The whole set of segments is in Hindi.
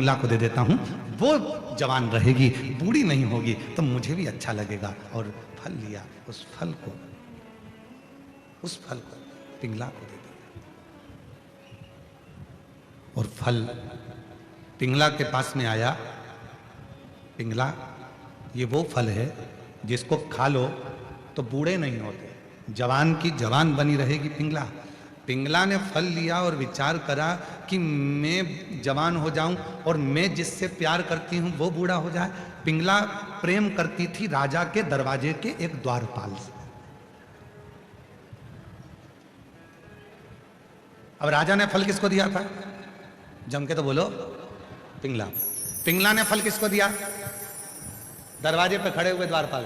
पिंगला को दे देता हूँ, वो जवान रहेगी, बूढ़ी नहीं होगी, तो मुझे भी अच्छा लगेगा। और फल लिया, उस फल को पिंगला को दे दिया। और फल पिंगला के पास में आया। पिंगला, ये वो फल है जिसको खा लो तो बूढ़े नहीं होते, जवान की जवान बनी रहेगी। पिंगला ने फल लिया और विचार करा कि मैं जवान हो जाऊं और मैं जिससे प्यार करती हूं वो बूढ़ा हो जाए। पिंगला प्रेम करती थी राजा के दरवाजे के एक द्वारपाल से। अब राजा ने फल किसको दिया था? जम के तो बोलो। पिंगला ने फल किसको दिया? दरवाजे पे खड़े हुए द्वारपाल।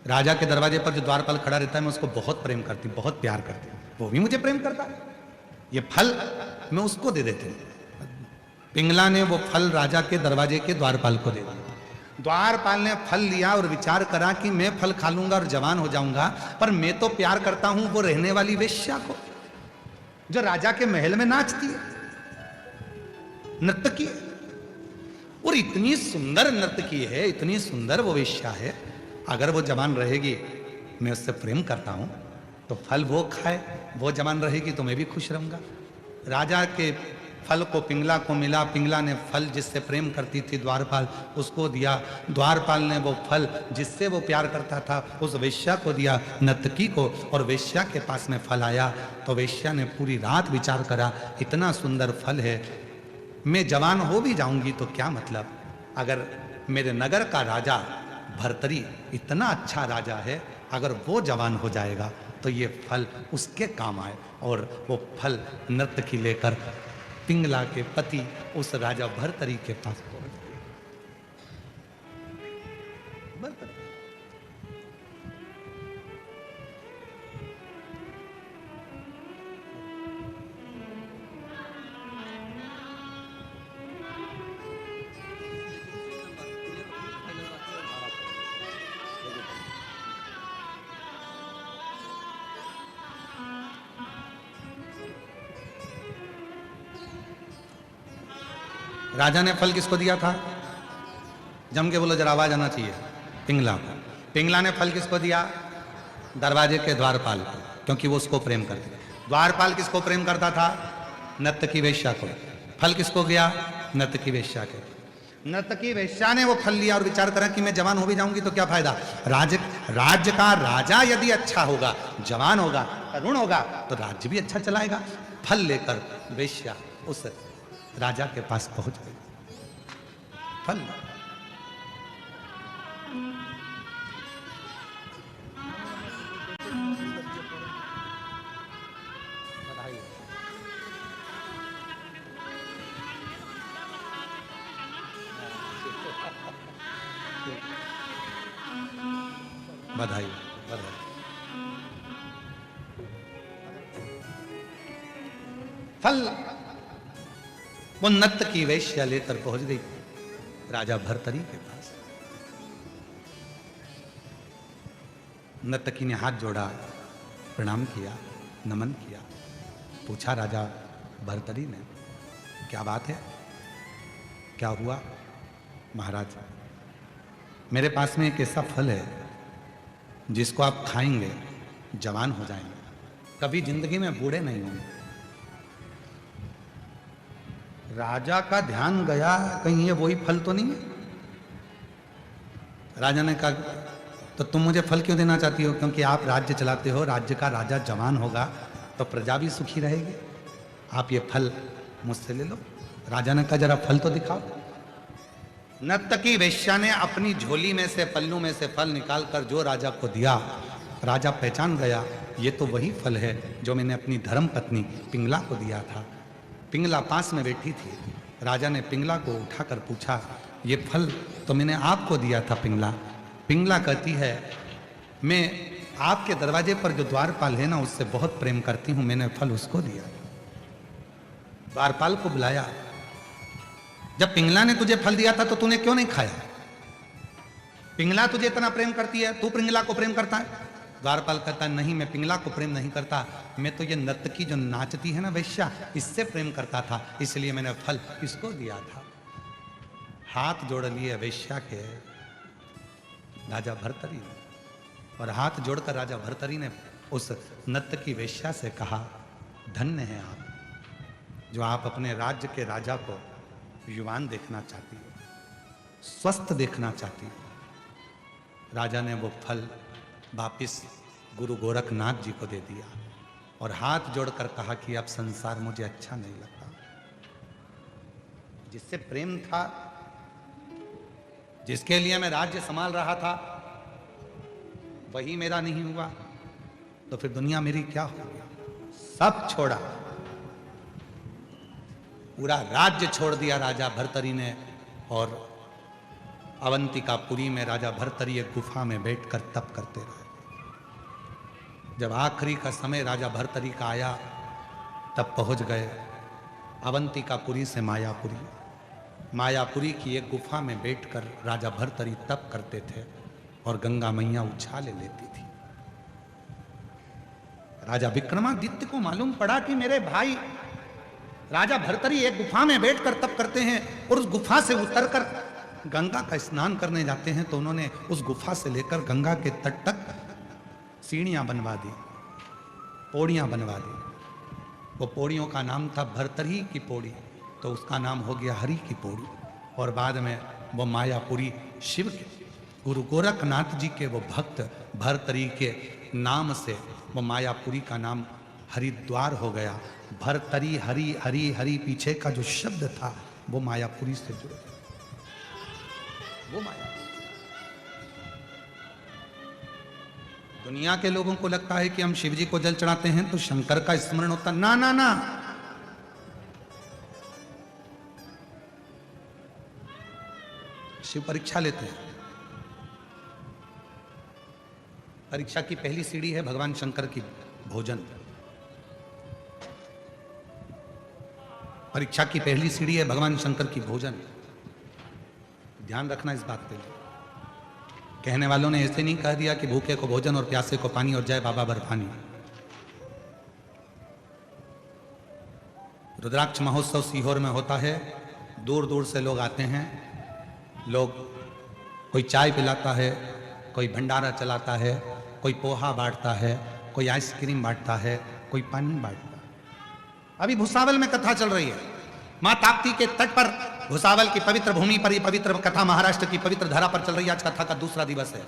राजा के दरवाजे पर जो द्वारपाल खड़ा रहता है, मैं उसको बहुत प्रेम करती हूँ, बहुत प्यार करती हूँ, वो भी मुझे प्रेम करता है। ये फल मैं उसको दे देती हूँ। पिंगला ने वो फल राजा के दरवाजे के द्वारपाल को दे दिया। द्वारपाल ने फल लिया और विचार करा कि मैं फल खा लूंगा और जवान हो जाऊंगा, पर मैं तो प्यार करता हूं वो रहने वाली वेश्या को, जो राजा के महल में नाचती है, नर्तकी है, और इतनी सुंदर नर्तकी है, इतनी सुंदर वो वेश्या है। अगर वो जवान रहेगी, मैं उससे प्रेम करता हूं, तो फल वो खाए, वो जवान रहेगी तो मैं भी खुश रहूंगा। राजा के फल को पिंगला को मिला। पिंगला ने फल जिससे प्रेम करती थी द्वारपाल, उसको दिया। द्वारपाल ने वो फल जिससे वो प्यार करता था उस वेश्या को दिया, नर्तकी को। और वेश्या के पास में फल आया तो वेश्या ने पूरी रात विचार करा, इतना सुंदर फल है, मैं जवान हो भी जाऊंगी तो क्या मतलब, अगर मेरे नगर का राजा भर्तरी इतना अच्छा राजा है, अगर वो जवान हो जाएगा तो ये फल उसके काम आए। और वो फल नर्तकी लेकर पिंगला के पति उस राजा भर्तरी के पास पहुंच गए। राजा ने फल किसको दिया था? जम के बोलो, जरा आवाज आना चाहिए। पिंगला को। पिंगला ने फल किसको दिया? दरवाजे के द्वारपाल को, क्योंकि वो उसको प्रेम करते। द्वारपाल किसको प्रेम करता था? नर्तकी वेश्या को। फल किसको गया? नर्तकी वेश्या के। नर्तकी वेश्या ने वो फल लिया और विचार करा कि मैं जवान हो भी जाऊंगी तो क्या फायदा, राज्य का राजा यदि अच्छा होगा, जवान होगा, तरुण होगा, तो राज्य भी अच्छा चलाएगा। फल लेकर वेश्या उस राजा के पास पहुंच गई। फल बधाई बधाई। फल वो नर्तकी वेश्या लेकर पहुंच गई राजा भर्तरी के पास। नर्तकी ने हाथ जोड़ा, प्रणाम किया, नमन किया। पूछा राजा भर्तरी ने, क्या बात है, क्या हुआ? महाराज, मेरे पास में एक ऐसा फल है जिसको आप खाएंगे जवान हो जाएंगे, कभी जिंदगी में बूढ़े नहीं होंगे। राजा का ध्यान गया, कहीं ये वही फल तो नहीं है। राजा ने कहा, तो तुम मुझे फल क्यों देना चाहती हो? क्योंकि आप राज्य चलाते हो, राज्य का राजा जवान होगा तो प्रजा भी सुखी रहेगी, आप ये फल मुझसे ले लो। राजा ने कहा, जरा फल तो दिखाओ। नर्तकी वेश्या ने अपनी झोली में से, पल्लू में से फल निकालकर जो राजा को दिया, राजा पहचान गया, ये तो वही फल है जो मैंने अपनी धर्म पत्नी पिंगला को दिया था। पिंगला पास में बैठी थी। राजा ने पिंगला को उठाकर पूछा, ये फल तो मैंने आपको दिया था पिंगला। पिंगला कहती है, मैं आपके दरवाजे पर जो द्वारपाल है ना, उससे बहुत प्रेम करती हूं, मैंने फल उसको दिया। द्वारपाल को बुलाया, जब पिंगला ने तुझे फल दिया था तो तूने क्यों नहीं खाया? पिंगला तुझे इतना प्रेम करती है, तू पिंगला को प्रेम करता है? द्वारपाल कहता नहीं, मैं पिंगला को प्रेम नहीं करता, मैं तो ये नर्तकी जो नाचती है ना वैश्या, इससे प्रेम करता था, इसलिए मैंने फल इसको दिया था। हाथ जोड़ लिए वैश्या के राजा भर्तरी ने, और हाथ जोड़कर राजा भर्तरी ने उस नर्तकी वैश्या से कहा, धन्य है आप, जो आप अपने राज्य के राजा को युवान देखना चाहती हो, स्वस्थ देखना चाहती हो। राजा ने वो फल वापिस गुरु गोरखनाथ जी को दे दिया और हाथ जोड़कर कहा कि अब संसार मुझे अच्छा नहीं लगता। जिससे प्रेम था, जिसके लिए मैं राज्य संभाल रहा था, वही मेरा नहीं हुआ, तो फिर दुनिया मेरी क्या होगी? सब छोड़ा, पूरा राज्य छोड़ दिया राजा भर्तरी ने, और अवंतिकापुरी में राजा भर्तरी एक गुफा में बैठकर तप करते रहे। जब आखिरी का समय राजा भर्तरी का आया, तब पहुंच गए अवंतिकापुरी से मायापुरी। मायापुरी की एक गुफा में बैठकर राजा भर्तरी तप करते थे और गंगा मैया उछाले लेती थी। राजा विक्रमादित्य को मालूम पड़ा कि मेरे भाई राजा भर्तरी एक गुफा में बैठकर तप करते हैं और उस गुफा से उतरकर गंगा का स्नान करने जाते हैं, तो उन्होंने उस गुफा से लेकर गंगा के तट तक सीढ़ियां बनवा दी, पौड़ियां बनवा दी। वो पौड़ियों का नाम था भर्तरी की पौड़ी, तो उसका नाम हो गया हरि की पौड़ी। और बाद में वो मायापुरी शिव के गुरु गोरखनाथ जी के वो भक्त भर्तरी के नाम से वो मायापुरी का नाम हरिद्वार हो गया। भर्तरी हरि हरि हरि पीछे का जो शब्द था वो मायापुरी से जुड़ गया, वो माया। दुनिया के लोगों को लगता है कि हम शिव जी को जल चढ़ाते हैं तो शंकर का स्मरण होता, ना ना ना, शिव परीक्षा लेते हैं। परीक्षा की पहली सीढ़ी है भगवान शंकर की भोजन। परीक्षा की पहली सीढ़ी है भगवान शंकर की भोजन। ध्यान रखना इस बात पे। कहने वालों ने ऐसे नहीं कह दिया कि भूखे को भोजन और प्यासे को पानी और जय बाबा बर्फानी। रुद्राक्ष महोत्सव सीहोर में होता है, दूर दूर से लोग आते हैं। लोग कोई चाय पिलाता है, कोई भंडारा चलाता है, कोई पोहा बांटता है, कोई आइसक्रीम बांटता है, कोई पानी बांटता है। अभी भुसावल में कथा चल रही है, मां ताप्ती के तट पर भुसावल की पवित्र भूमि पर ये पवित्र कथा महाराष्ट्र की पवित्र धरा पर चल रही है। आज कथा का दूसरा दिवस है।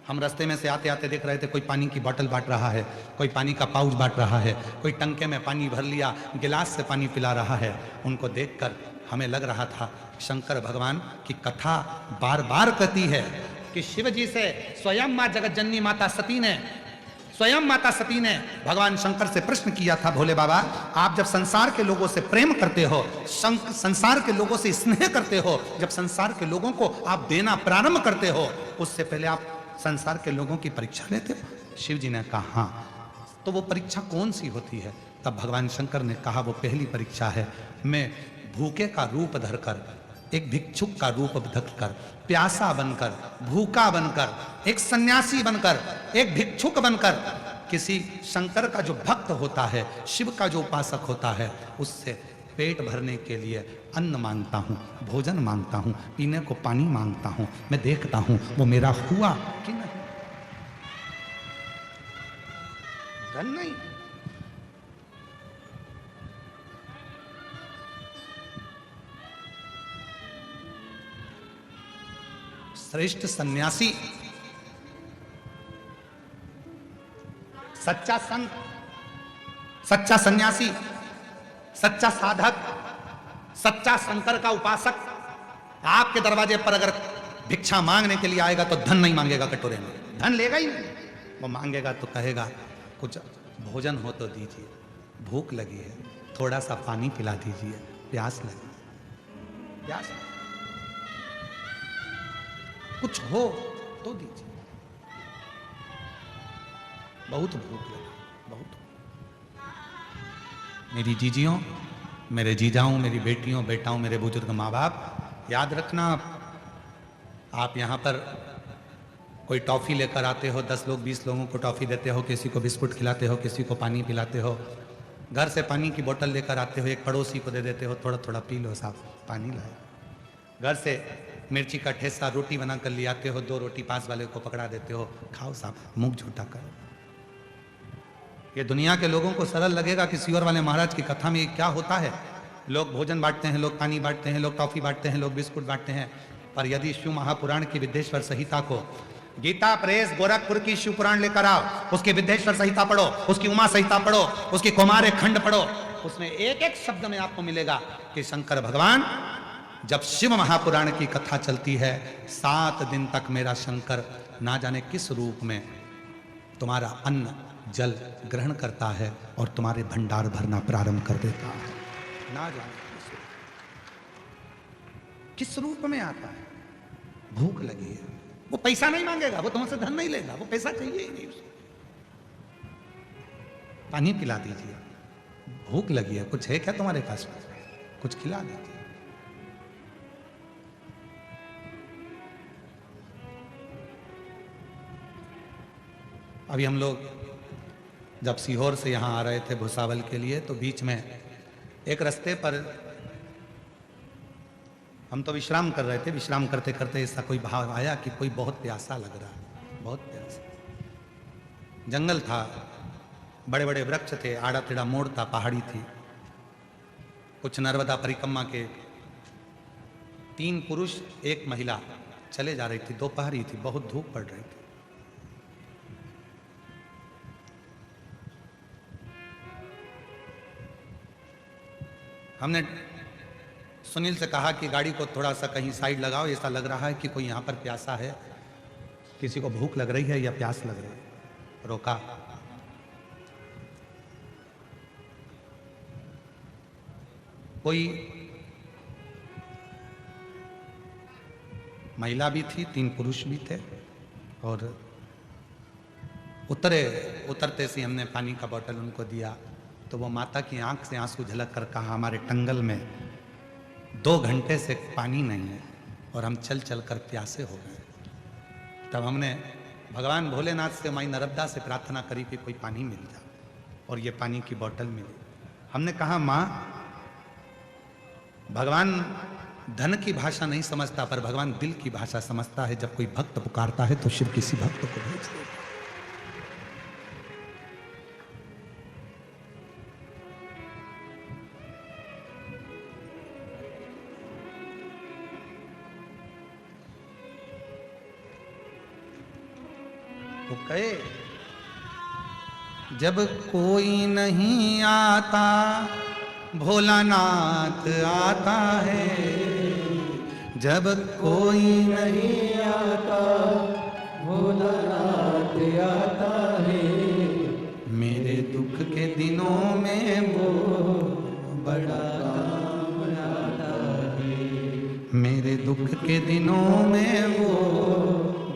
हम रास्ते में से आते आते देख रहे थे, कोई पानी की बोतल बांट रहा है, कोई पानी का पाउच बांट रहा है, कोई टंके में पानी भर लिया, गिलास से पानी पिला रहा है। उनको देखकर हमें लग रहा था शंकर भगवान की कथा बार बार कहती है कि शिव जी से स्वयं मां जगत जननी माता सती ने भगवान शंकर से प्रश्न किया था, भोले बाबा आप जब संसार के लोगों से प्रेम करते हो, संसार के लोगों से स्नेह करते हो, जब संसार के लोगों को आप देना प्रारंभ करते हो, उससे पहले आप संसार के लोगों की परीक्षा लेते हो? शिव जी ने कहा हाँ। तो वो परीक्षा कौन सी होती है? तब भगवान शंकर ने कहा वो पहली परीक्षा है, मैं भूखे का रूप धरकर, एक भिक्षुक का रूप धरकर, प्यासा बनकर, भूखा बनकर, एक सन्यासी बनकर, एक भिक्षुक बनकर, किसी शंकर का जो भक्त होता है, शिव का जो उपासक होता है, उससे पेट भरने के लिए अन्न मांगता हूँ, भोजन मांगता हूँ, पीने को पानी मांगता हूँ। मैं देखता हूँ वो मेरा हुआ कि नहीं। धन नहीं, श्रेष्ठ सन्यासी, सच्चा संत, सच्चा सन्यासी, सच्चा साधक, सच्चा शंकर का उपासक आपके दरवाजे पर अगर भिक्षा मांगने के लिए आएगा तो धन नहीं मांगेगा कटोरे में, धन लेगा ही नहीं। वो मांगेगा तो कहेगा कुछ भोजन हो तो दीजिए, भूख लगी है, थोड़ा सा पानी पिला दीजिए, प्यास लगी, प्यास कुछ हो तो दीजिए, बहुत भूख लगी, बहुत। मेरी जीजियों, मेरे जीजाओं, मेरी बेटियों, बेटाओं, मेरे बुजुर्ग माँ बाप, याद रखना आप यहाँ पर कोई टॉफ़ी लेकर आते हो, 10 लोग 20 लोगों को टॉफ़ी देते हो, किसी को बिस्कुट खिलाते हो, किसी को पानी पिलाते हो। घर से पानी की बोतल लेकर आते हो, एक पड़ोसी को दे देते हो, थोड़ा थोड़ा पी लो साहब, पानी लाया। घर से मिर्ची का ठेसा रोटी बना कर ले आते हो, 2 रोटी पास वाले को पकड़ा देते हो, खाओ साहब, मुंह झूठा करो। ये दुनिया के लोगों को सरल लगेगा कि सीवर वाले महाराज की कथा में क्या होता है। लोग भोजन बांटते हैं, लोग पानी बांटते हैं, लोग टॉफी बांटते हैं, लोग बिस्कुट बांटते हैं। पर यदि शिव महापुराण की विद्येश्वर संहिता को, गीता प्रेस गोरखपुर की शिव पुराण लेकर आओ, उसकी विद्येश्वर संहिता पढ़ो, उसकी उमा संहिता पढ़ो, उसकी कुमार खंड पढ़ो, उसमें एक एक शब्द में आपको मिलेगा कि शंकर भगवान, जब शिव महापुराण की कथा चलती है, 7 दिन तक मेरा शंकर ना जाने किस रूप में तुम्हारा अन्न जल ग्रहण करता है और तुम्हारे भंडार भरना प्रारंभ कर देता है। ना जाने किस रूप में आता है। भूख लगी है, वो पैसा नहीं मांगेगा, वो तुमसे धन नहीं लेगा, वो पैसा चाहिए ही नहीं उसको। पानी पिला दीजिए, भूख लगी है, कुछ है क्या तुम्हारे पास, कुछ खिला दीजिए। अभी हम लोग जब सीहोर से यहाँ आ रहे थे भुसावल के लिए, तो बीच में एक रास्ते पर हम तो विश्राम कर रहे थे। विश्राम करते करते ऐसा कोई भाव आया कि कोई बहुत प्यासा लग रहा है, बहुत प्यासा। जंगल था, बड़े बड़े वृक्ष थे, आड़ा टेढ़ा मोड़ था, पहाड़ी थी। कुछ नर्मदा परिक्रमा के 3 पुरुष 1 महिला चले जा रही थी। दोपहर ही थी, बहुत धूप पड़ रही थी। हमने सुनील से कहा कि गाड़ी को थोड़ा सा कहीं साइड लगाओ, ऐसा लग रहा है कि कोई यहाँ पर प्यासा है, किसी को भूख लग रही है या प्यास लग रही है। रोका, कोई महिला भी थी, 3 पुरुष भी थे। और उतरते से हमने पानी का बोतल उनको दिया, तो वो माता की आंख से आंसू झलक कर कहा, हमारे टंगल में 2 घंटे से पानी नहीं है और हम चल चल कर प्यासे हो गए। तब हमने भगवान भोलेनाथ से, माई नर्मदा से प्रार्थना करी कि कोई पानी मिल जाए, और ये पानी की बोतल मिली। हमने कहा, माँ, भगवान धन की भाषा नहीं समझता, पर भगवान दिल की भाषा समझता है। जब कोई भक्त पुकारता है तो शिव किसी भक्त को भेज देता। तो कहे, जब कोई नहीं आता भोलानाथ आता है, जब कोई नहीं आता भोलानाथ आता है, मेरे दुख के दिनों में वो बड़ा काम आता है, मेरे दुख के दिनों में वो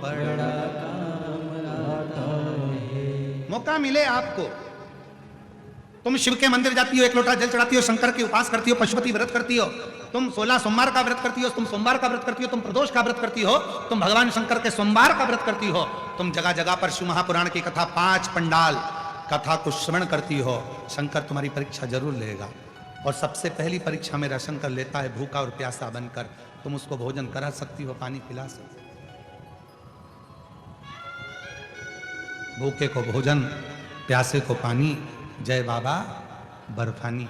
बड़ा मौका मिले आपको, तुम शिव के मंदिर जाती हो, 1 लोटा जल चढ़ाती हो, शंकर की उपास करती हो, पशुपति व्रत करती हो, तुम 16 सोमवार का व्रत करती हो, तुम सोमवार का व्रत करती हो, तुम प्रदोष का व्रत करती हो, तुम भगवान शंकर के सोमवार का व्रत करती हो, तुम जगह जगह पर शिव महापुराण की कथा 5 पंडाल कथा को श्रवण करती हो। शंकर तुम्हारी परीक्षा जरूर लेगा, और सबसे पहली परीक्षा मेरा शंकर लेता है भूखा और प्यासा बनकर। तुम उसको भोजन करा सकती हो, पानी पिला सकती हो। भूखे को भोजन, प्यासे को पानी, जय बाबा बर्फानी।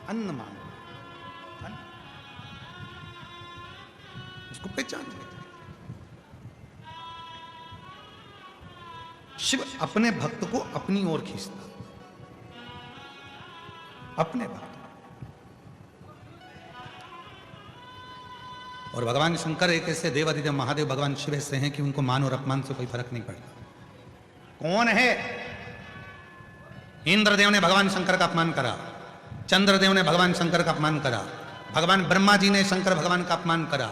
अन्न मांगो, उसको पहचान। शिव अपने भक्त को अपनी ओर खींचता, अपने भक्त। और भगवान शंकर एक ऐसे देव अधिदेव महादेव भगवान शिव ऐसे हैं कि उनको मान और अपमान से कोई फर्क नहीं पड़ता। कौन है? इंद्रदेव ने भगवान शंकर का अपमान करा, चंद्रदेव ने भगवान शंकर का अपमान करा, भगवान ब्रह्मा जी ने शंकर भगवान का अपमान करा।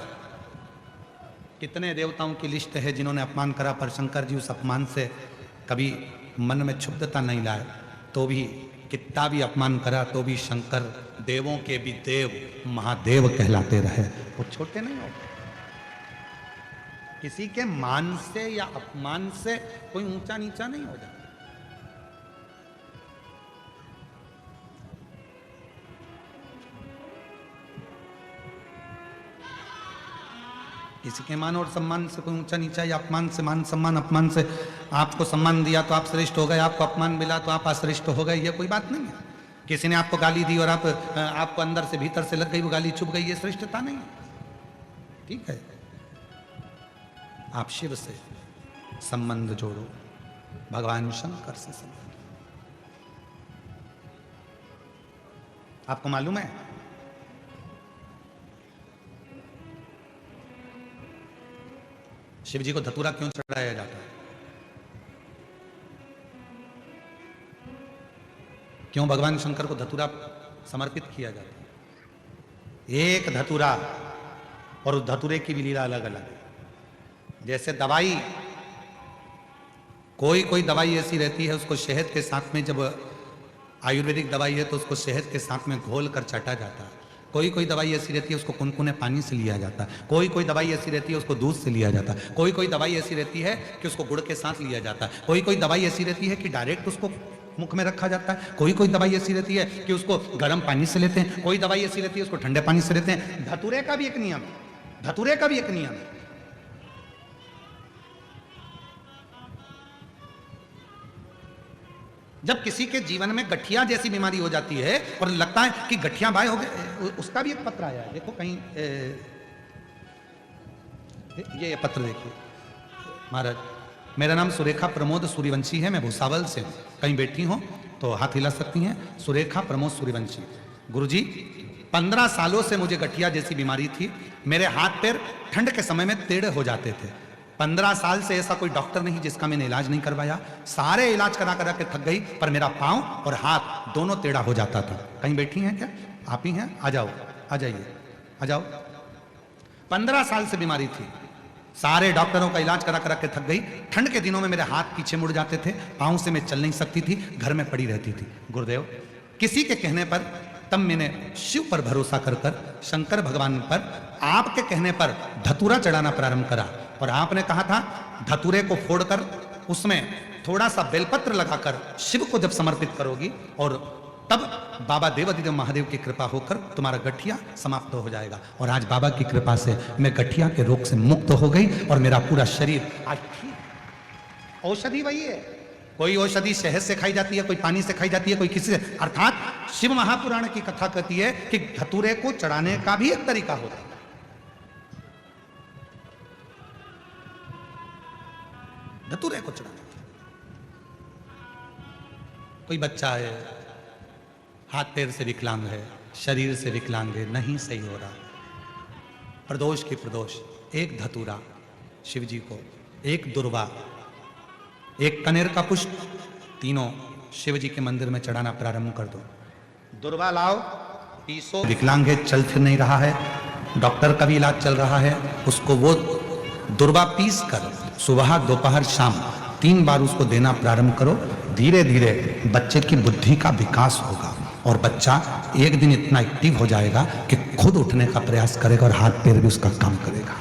कितने देवताओं की लिस्ट है जिन्होंने अपमान करा, पर शंकर जी उस अपमान से कभी मन में क्षुब्धता नहीं लाए। तो भी कितना भी अपमान करा तो भी शंकर देवों के भी देव महादेव कहलाते रहे, वो छोटे नहीं हो। किसी के मान से या अपमान से कोई ऊंचा नीचा नहीं हो जाता। किसी के मान और सम्मान से कोई ऊंचा नीचा या अपमान से मान सम्मान, अपमान से आपको सम्मान दिया तो आप श्रेष्ठ हो गए, आपको अपमान मिला तो आप अश्रेष्ठ हो गए, ये कोई बात नहीं है। किसी ने आपको गाली दी और आपको अंदर से भीतर से लग गई, वो गाली चुभ गई, ये श्रेष्ठता नहीं है। ठीक है, आप शिव से संबंध जोड़ो, भगवान शंकर से संबंध। आपको मालूम है शिव जी को धतूरा क्यों चढ़ाया जाता है? क्यों भगवान शंकर को धतूरा समर्पित किया जाता है? एक धतूरा और उस धतूरे की भी लीला अलग अलग है। जैसे दवाई, कोई कोई दवाई ऐसी रहती है उसको शहद के साथ में, जब आयुर्वेदिक दवाई है तो उसको शहद के साथ में घोल कर चाटा जाता है। कोई कोई दवाई ऐसी रहती है उसको कुनकुने पानी से लिया जाता है। कोई कोई दवाई ऐसी रहती है उसको दूध से लिया जाता है। कोई कोई दवाई ऐसी रहती है कि उसको गुड़ के साथ लिया जाता है। कोई कोई दवाई ऐसी रहती है कि डायरेक्ट उसको मुख में रखा जाता है। कोई कोई दवाई ऐसी रहती है कि उसको गर्म पानी से लेते हैं। कोई दवाई ऐसी रहती है उसको ठंडे पानी से लेते हैं। धतूरे का भी एक नियम है, धतूरे का भी एक नियम है। जब किसी के जीवन में गठिया जैसी बीमारी हो जाती है और लगता है कि गठिया भाई हो गए, उसका भी एक पत्र आया है, देखो कहीं ये पत्र देखिए। महाराज, मेरा नाम सुरेखा प्रमोद सूर्यवंशी है, मैं भूसावल से हूँ। कहीं बैठी हो तो हाथ हिला सकती हैं। सुरेखा प्रमोद सूर्यवंशी। गुरुजी, 15 सालों से मुझे गठिया जैसी बीमारी थी। मेरे हाथ पैर ठंड के समय में टेढ़े हो जाते थे। 15 साल से ऐसा कोई डॉक्टर नहीं जिसका मैंने इलाज नहीं करवाया। सारे इलाज करा करा के थक गई, पर मेरा पांव और हाथ दोनों टेढ़ा हो जाता था। कहीं बैठी हैं क्या? आप ही हैं? आ जाओ, आ जाइए, आ जाओ। 15 साल से बीमारी थी, सारे डॉक्टरों का इलाज करा करा के थक गई। ठंड के दिनों में मेरे हाथ पीछे मुड़ जाते थे, पांव से मैं चल नहीं सकती थी, घर में पड़ी रहती थी। गुरुदेव, किसी के कहने पर तब मैंने शिव पर भरोसा कर कर, शंकर भगवान पर आपके कहने पर धतूरा चढ़ाना प्रारंभ करा। और आपने कहा था धतूरे को फोड़कर उसमें थोड़ा सा बेलपत्र लगाकर शिव को जब समर्पित करोगी और तब बाबा देवाधिदेव महादेव की कृपा होकर तुम्हारा गठिया समाप्त हो जाएगा। और आज बाबा की कृपा से मैं गठिया के रोग से मुक्त हो गई और मेरा पूरा शरीर आज ठीक। औषधि वही है, कोई औषधि शहद से खाई जाती है, कोई पानी से खाई जाती है, कोई किसी से। अर्थात शिव महापुराण की कथा कहती है कि धतूरे को चढ़ाने का भी एक तरीका होता है। धतूरे को चढ़ाने, कोई बच्चा है, हाथ पैर से विकलांग है, शरीर से विकलांग है, नहीं सही हो रहा, प्रदोष की प्रदोष, एक धतूरा शिव जी को, एक दुर्वा, एक कनेर का पुष्प, तीनों शिव जी के मंदिर में चढ़ाना प्रारंभ कर दो। दुर्वा लाओ, पीसो। विकलांग है, चल फिर नहीं रहा है, डॉक्टर का भी इलाज चल रहा है, उसको वो दुर्वा पीस कर सुबह दोपहर शाम 3 बार उसको देना प्रारंभ करो। धीरे धीरे बच्चे की बुद्धि का विकास होगा और बच्चा एक दिन इतना एक्टिव हो जाएगा कि खुद उठने का प्रयास करेगा और हाथ पैर भी उसका काम करेगा,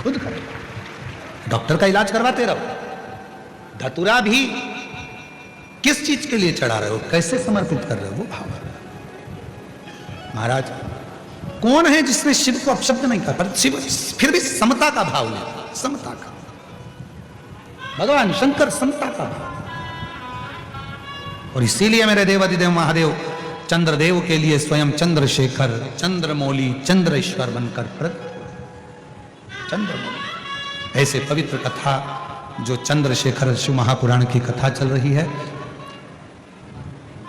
खुद करेगा। डॉक्टर का इलाज करवाते रहो। धतूरा भी किस चीज के लिए चढ़ा रहे हो, कैसे समर्पित कर रहे हो, वो भाव। महाराज, कौन है जिसने शिव को अपशब्द नहीं कर, पर शिव फिर भी समता का भाव लेता, समता का। भगवान शंकर समता का भाव। और इसीलिए मेरे देवाधिदेव महादेव चंद्रदेव के लिए स्वयं चंद्रशेखर, चंद्रमौली, चंद्रेश्वर बनकर चंद्रमौली। ऐसे पवित्र कथा जो चंद्रशेखर शिव महापुराण की कथा चल रही है,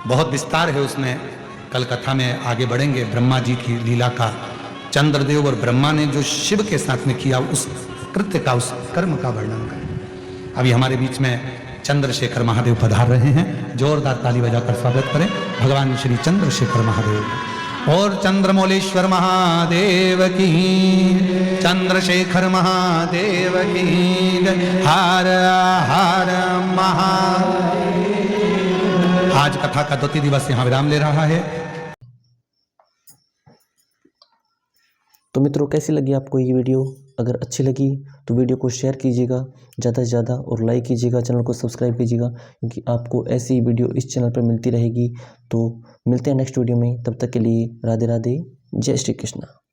बहुत विस्तार है उसमें। कल कथा में आगे बढ़ेंगे। ब्रह्मा जी की लीला का, चंद्रदेव और ब्रह्मा ने जो शिव के साथ में किया उस कृत्य का, उस कर्म का वर्णन करें। अभी हमारे बीच में चंद्रशेखर महादेव पधार रहे हैं। जोरदार ताली बजाकर स्वागत करें भगवान श्री चंद्रशेखर महादेव। और चंद्रमौलेश्वर महादेव की, चंद्रशेखर महादेव की, हर हर महादेव। आज कथा का 2 दिवस यहाँ विराम ले रहा है। तो मित्रों, कैसी लगी आपको ये वीडियो? अगर अच्छी लगी तो वीडियो को शेयर कीजिएगा ज़्यादा से ज़्यादा और लाइक कीजिएगा, चैनल को सब्सक्राइब कीजिएगा, क्योंकि आपको ऐसी वीडियो इस चैनल पर मिलती रहेगी। तो मिलते हैं नेक्स्ट वीडियो में, तब तक के लिए राधे राधे, जय श्री कृष्णा।